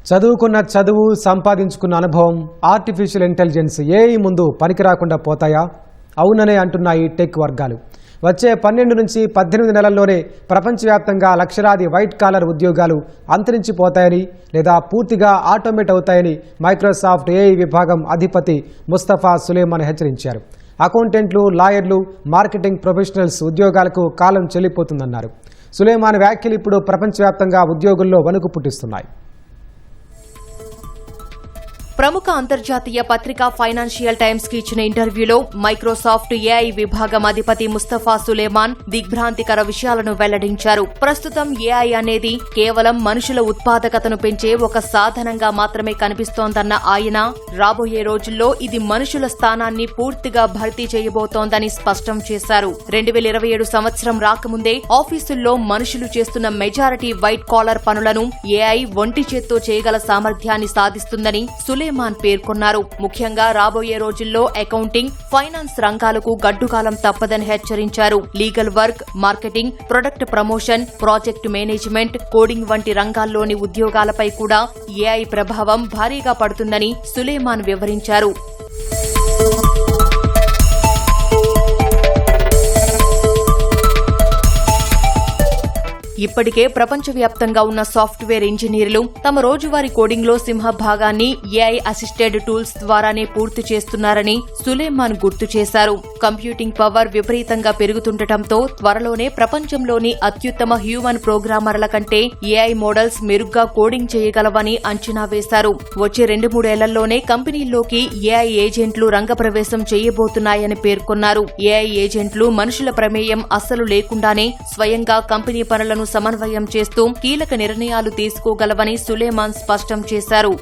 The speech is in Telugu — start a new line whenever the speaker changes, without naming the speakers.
చదువుకున్న చదువు సంపాదించుకున్న అనుభవం ఆర్టిఫిషియల్ ఇంటెలిజెన్స్ ఏఐ ముందు పనికిరాకుండా పోతాయా? అవుననే అంటున్నాయి టెక్ వర్గాలు. వచ్చే 12 నుంచి 18 నెలల్లోనే ప్రపంచవ్యాప్తంగా లక్షలాది వైట్ కాలర్ ఉద్యోగాలు అంతరించిపోతాయని లేదా పూర్తిగా ఆటోమేట్ అవుతాయని మైక్రోసాఫ్ట్ ఏఐ విభాగం అధిపతి ముస్తఫా సులేమాన్ హెచ్చరించారు. అకౌంటెంట్లు, లాయర్లు, మార్కెటింగ్ ప్రొఫెషనల్స్ ఉద్యోగాలకు కాలం చెల్లిపోతుందన్నారు. సులేమాన్ వ్యాఖ్యలు ఇప్పుడు ప్రపంచవ్యాప్తంగా ఉద్యోగుల్లో వణుకు పుట్టిస్తున్నాయి.
ప్రముఖ అంతర్జాతీయ పత్రిక ఫైనాన్షియల్ టైమ్స్ కి ఇచ్చిన ఇంటర్వ్యూలో మైక్రోసాఫ్ట్ ఏఐ విభాగం అధిపతి ముస్తఫా సులేమాన్ దిగ్భ్రాంతికర విషయాలను వెల్లడించారు. ప్రస్తుతం ఏఐ అనేది కేవలం మనుషుల ఉత్పాదకతను పెంచే ఒక సాధనంగా మాత్రమే కనిపిస్తోందన్న ఆయన, రాబోయే రోజుల్లో ఇది మనుషుల స్థానాన్ని పూర్తిగా భర్తీ చేయబోతోందని స్పష్టం చేశారు. 2027 సంవత్సరం రాకముందే ఆఫీసుల్లో మనుషులు చేస్తున్న మెజారిటీ వైట్ కాలర్ పనులను ఏఐ ఒంటి చేత్తో చేయగల సామర్థ్యాన్ని సాధిస్తుందని సులేమాన్ పేర్కొన్నారు. ముఖ్యంగా రాబోయే రోజుల్లో అకౌంటింగ్, ఫైనాన్స్ రంగాలకు గడ్డుకాలం తప్పదని హెచ్చరించారు. Legal work, marketing, product promotion, project management, coding వంటి రంగాల్లోని ఉద్యోగాలపై కూడా ఏఐ ప్రభావం భారీగా పడుతుందని సులేమాన్ వివరించారు. ఇప్పటికే ప్రపంచవ్యాప్తంగా ఉన్న సాఫ్ట్వేర్ ఇంజనీర్లు తమ రోజువారీ కోడింగ్లో సింహభాగాన్ని ఏఐ అసిస్టెడ్ టూల్స్ ద్వారానే పూర్తి చేస్తున్నారని సులేమాన్ గుర్తు చేశారు. కంప్యూటింగ్ పవర్ విపరీతంగా పెరుగుతుండటంతో త్వరలోనే ప్రపంచంలోని అత్యుత్తమ హ్యూమన్ ప్రోగ్రామర్ల కంటే ఏఐ మోడల్స్ మెరుగ్గా కోడింగ్ చేయగలవని అంచనా వేశారు. వచ్చే 2-3 ఏళ్లలోనే కంపెనీల్లోకి ఏఐ ఏజెంట్లు రంగప్రవేశం చేయబోతున్నాయని పేర్కొన్నారు. ఏఐ ఏజెంట్లు మనుషుల ప్రమేయం అస్సలు లేకుండానే స్వయంగా కంపెనీ పనులను సమన్వయం చేస్తూ కీలక నిర్ణయాలు తీసుకోగలవని సులేమాన్ స్పష్టం చేశారు.